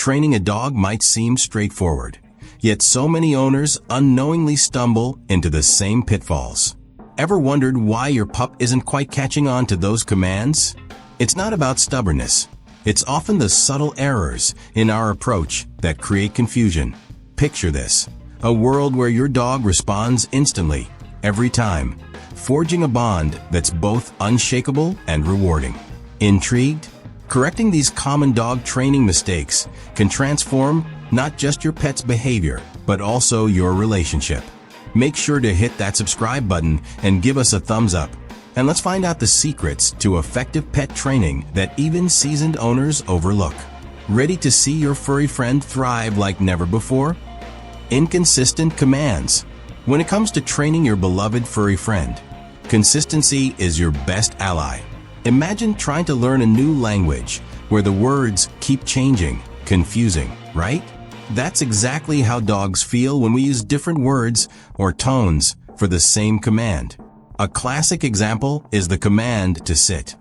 Training a dog might seem straightforward, yet so many owners unknowingly stumble into the same pitfalls. Ever wondered why your pup isn't quite catching on to those commands? It's not about stubbornness. It's often the subtle errors in our approach that create confusion. Picture this: a world where your dog responds instantly, every time, forging a bond that's both unshakable and rewarding. Intrigued? Correcting these common dog training mistakes can transform not just your pet's behavior, but also your relationship. Make sure to hit that subscribe button and give us a thumbs up. And let's find out the secrets to effective pet training that even seasoned owners overlook. Ready to see your furry friend thrive like never before? Inconsistent commands. When it comes to training your beloved furry friend, consistency is your best ally. Imagine trying to learn a new language where the words keep changing, confusing, right? That's exactly how dogs feel when we use different words or tones for the same command. A classic example is the command to sit.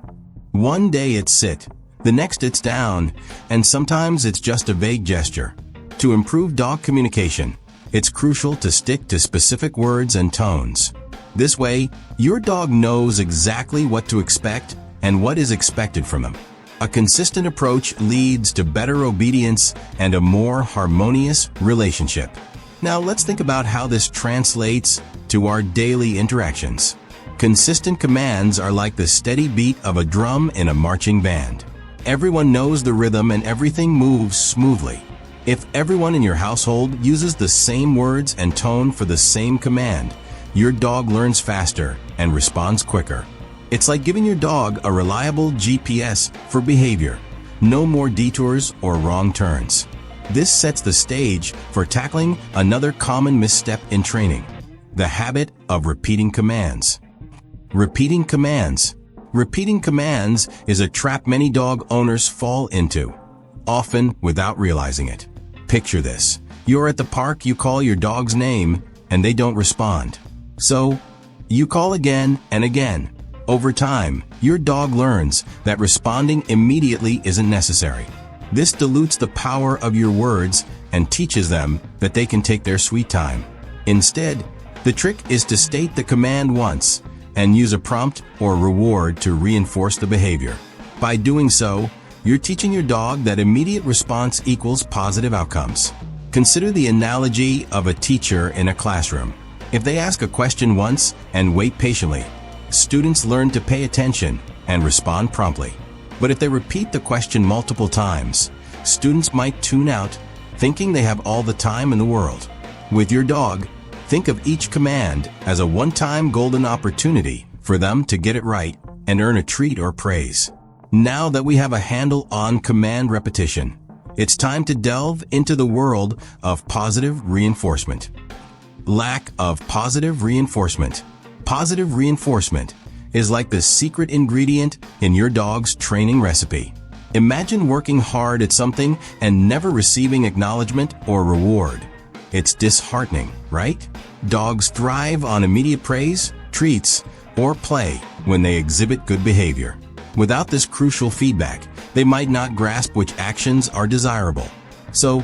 One day it's sit, the next it's down, and sometimes it's just a vague gesture. To improve dog communication, it's crucial to stick to specific words and tones. This way, your dog knows exactly what to expect and what is expected from him. A consistent approach leads to better obedience and a more harmonious relationship. Now let's think about how this translates to our daily interactions. Consistent commands are like the steady beat of a drum in a marching band. Everyone knows the rhythm and everything moves smoothly. If everyone in your household uses the same words and tone for the same command, your dog learns faster and responds quicker. It's like giving your dog a reliable GPS for behavior. No more detours or wrong turns. This sets the stage for tackling another common misstep in training: the habit of repeating commands. Repeating commands. Repeating commands is a trap many dog owners fall into, often without realizing it. Picture this: you're at the park, you call your dog's name, and they don't respond. So, you call again and again. Over time, your dog learns that responding immediately isn't necessary. This dilutes the power of your words and teaches them that they can take their sweet time. Instead, the trick is to state the command once and use a prompt or reward to reinforce the behavior. By doing so, you're teaching your dog that immediate response equals positive outcomes. Consider the analogy of a teacher in a classroom. If they ask a question once and wait patiently, students learn to pay attention and respond promptly. But if they repeat the question multiple times, students might tune out, thinking they have all the time in the world. With your dog, think of each command as a one-time golden opportunity for them to get it right and earn a treat or praise. Now that we have a handle on command repetition, it's time to delve into the world of positive reinforcement. Lack of positive reinforcement. Positive reinforcement is like the secret ingredient in your dog's training recipe. Imagine working hard at something and never receiving acknowledgement or reward. It's disheartening, right? Dogs thrive on immediate praise, treats, or play when they exhibit good behavior. Without this crucial feedback, they might not grasp which actions are desirable. So,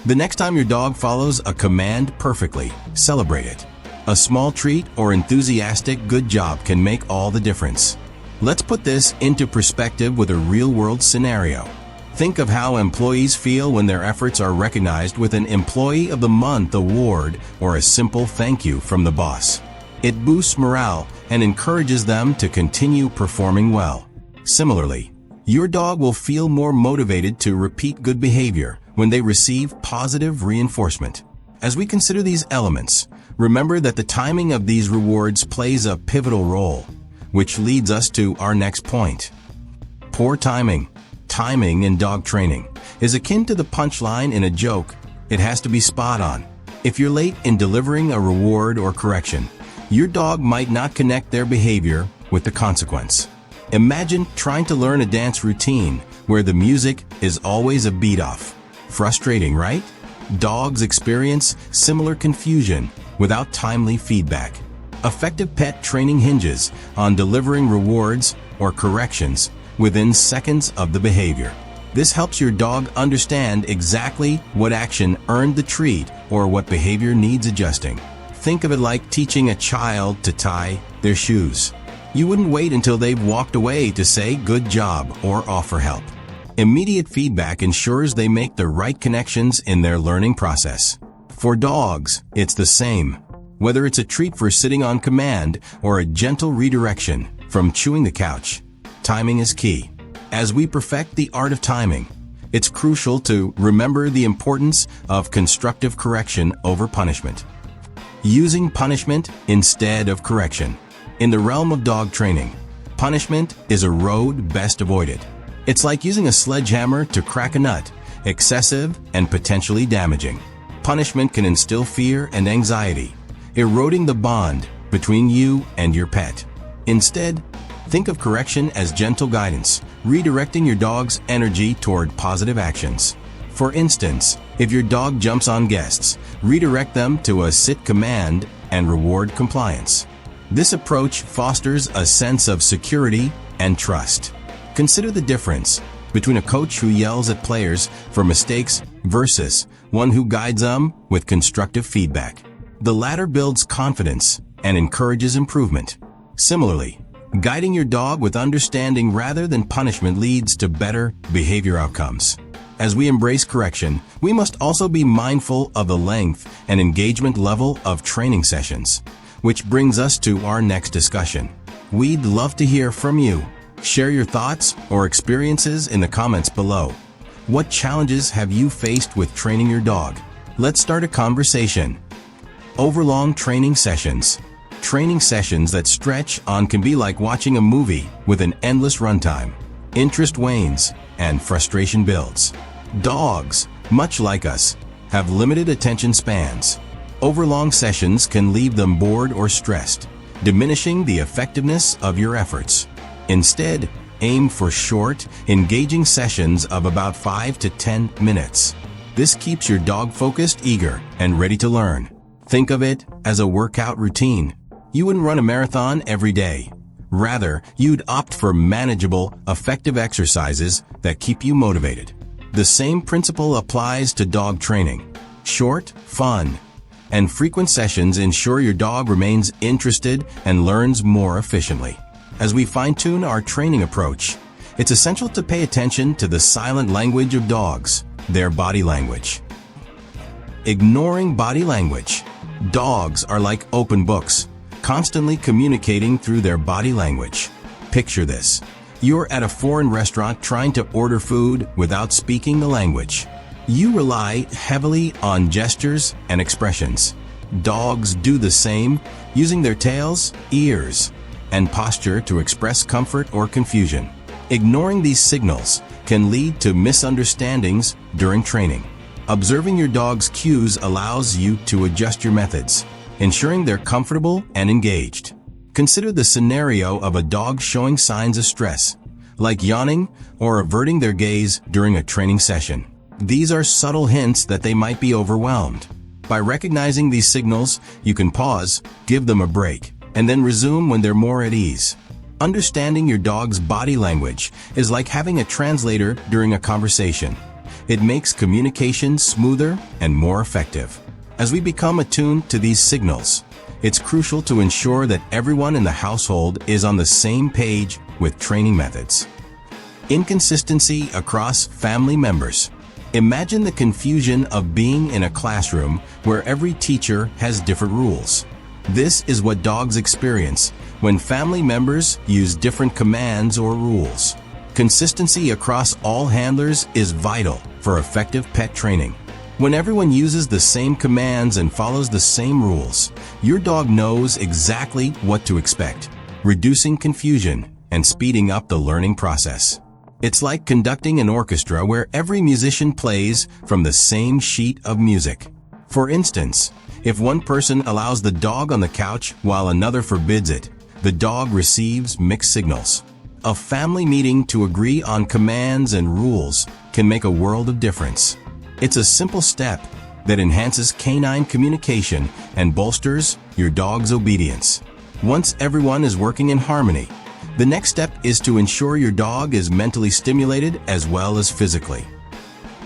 the next time your dog follows a command perfectly, celebrate it. A small treat or enthusiastic good job can make all the difference. Let's put this into perspective with a real-world scenario. Think of how employees feel when their efforts are recognized with an Employee of the Month award or a simple thank you from the boss. It boosts morale and encourages them to continue performing well. Similarly, your dog will feel more motivated to repeat good behavior when they receive positive reinforcement. As we consider these elements, remember that the timing of these rewards plays a pivotal role, which leads us to our next point. Poor timing. Timing in dog training is akin to the punchline in a joke. It has to be spot on. If you're late in delivering a reward or correction, your dog might not connect their behavior with the consequence. Imagine trying to learn a dance routine where the music is always a beat off. Frustrating, right? Dogs experience similar confusion without timely feedback. Effective pet training hinges on delivering rewards or corrections within seconds of the behavior. This helps your dog understand exactly what action earned the treat or what behavior needs adjusting. Think of it like teaching a child to tie their shoes. You wouldn't wait until they've walked away to say good job or offer help. Immediate feedback ensures they make the right connections in their learning process. For dogs, it's the same. Whether it's a treat for sitting on command or a gentle redirection from chewing the couch, timing is key. As we perfect the art of timing, it's crucial to remember the importance of constructive correction over punishment. Using punishment instead of correction. In the realm of dog training, punishment is a road best avoided. It's like using a sledgehammer to crack a nut, excessive and potentially damaging. Punishment can instill fear and anxiety, eroding the bond between you and your pet. Instead, think of correction as gentle guidance, redirecting your dog's energy toward positive actions. For instance, if your dog jumps on guests, redirect them to a sit command and reward compliance. This approach fosters a sense of security and trust. Consider the difference between a coach who yells at players for mistakes versus one who guides them with constructive feedback. The latter builds confidence and encourages improvement. Similarly, guiding your dog with understanding rather than punishment leads to better behavior outcomes. As we embrace correction, we must also be mindful of the length and engagement level of training sessions, which brings us to our next discussion. We'd love to hear from you. Share your thoughts or experiences in the comments below. What challenges have you faced with training your dog? Let's start a conversation. Overlong training sessions. Training sessions that stretch on can be like watching a movie with an endless runtime. Interest wanes and frustration builds. Dogs, much like us, have limited attention spans. Overlong sessions can leave them bored or stressed, diminishing the effectiveness of your efforts. Instead, aim for short, engaging sessions of about 5 to 10 minutes. This keeps your dog focused, eager, and ready to learn. Think of it as a workout routine. You wouldn't run a marathon every day. Rather, you'd opt for manageable, effective exercises that keep you motivated. The same principle applies to dog training. Short, fun, and frequent sessions ensure your dog remains interested and learns more efficiently. As we fine-tune our training approach, it's essential to pay attention to the silent language of dogs, their body language. Ignoring body language. Dogs are like open books, constantly communicating through their body language. Picture this. You're at a foreign restaurant trying to order food without speaking the language. You rely heavily on gestures and expressions. Dogs do the same, using their tails, ears, and posture to express comfort or confusion. Ignoring these signals can lead to misunderstandings during training. Observing your dog's cues allows you to adjust your methods, ensuring they're comfortable and engaged. Consider the scenario of a dog showing signs of stress, like yawning or averting their gaze during a training session. These are subtle hints that they might be overwhelmed. By recognizing these signals, you can pause, give them a break, and then resume when they're more at ease. Understanding your dog's body language is like having a translator during a conversation. It makes communication smoother and more effective. As we become attuned to these signals, it's crucial to ensure that everyone in the household is on the same page with training methods. Inconsistency across family members. Imagine the confusion of being in a classroom where every teacher has different rules. This is what dogs experience when family members use different commands or rules. Consistency across all handlers is vital for effective pet training. When everyone uses the same commands and follows the same rules, your dog knows exactly what to expect, reducing confusion and speeding up the learning process. It's like conducting an orchestra where every musician plays from the same sheet of music. For instance, if one person allows the dog on the couch while another forbids it, the dog receives mixed signals. A family meeting to agree on commands and rules can make a world of difference. It's a simple step that enhances canine communication and bolsters your dog's obedience. Once everyone is working in harmony, The next step is to ensure your dog is mentally stimulated as well as physically.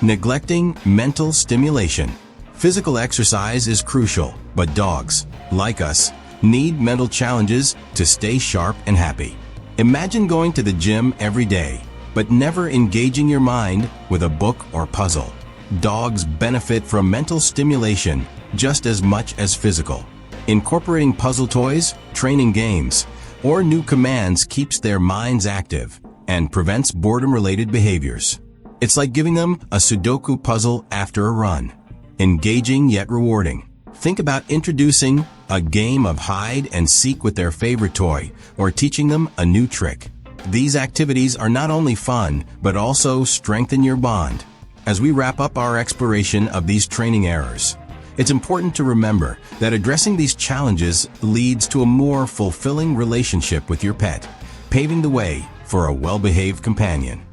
Neglecting mental stimulation. Physical exercise is crucial, but dogs, like us, need mental challenges to stay sharp and happy. Imagine going to the gym every day, but never engaging your mind with a book or puzzle. Dogs benefit from mental stimulation just as much as physical. Incorporating puzzle toys, training games, or new commands keeps their minds active and prevents boredom-related behaviors. It's like giving them a Sudoku puzzle after a run. Engaging yet rewarding. Think about introducing a game of hide and seek with their favorite toy or teaching them a new trick. These activities are not only fun, but also strengthen your bond. As we wrap up our exploration of these training errors, it's important to remember that addressing these challenges leads to a more fulfilling relationship with your pet, paving the way for a well-behaved companion.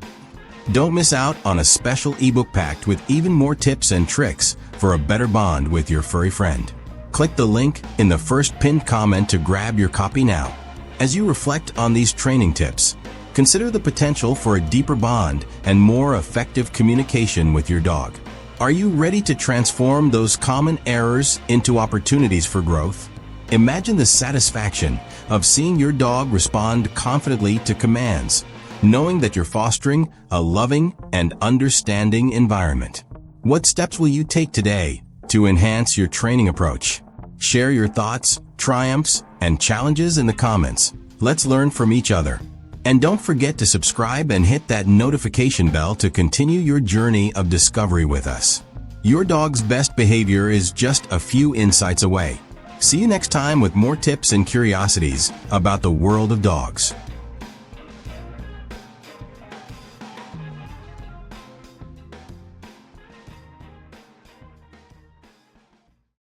Don't miss out on a special ebook packed with even more tips and tricks for a better bond with your furry friend. Click the link in the first pinned comment to grab your copy now. As you reflect on these training tips, consider the potential for a deeper bond and more effective communication with your dog. Are you ready to transform those common errors into opportunities for growth? Imagine the satisfaction of seeing your dog respond confidently to commands, knowing that you're fostering a loving and understanding environment. What steps will you take today to enhance your training approach? Share your thoughts, triumphs, and challenges in the comments. Let's learn from each other. And don't forget to subscribe and hit that notification bell to continue your journey of discovery with us. Your dog's best behavior is just a few insights away. See you next time with more tips and curiosities about the world of dogs.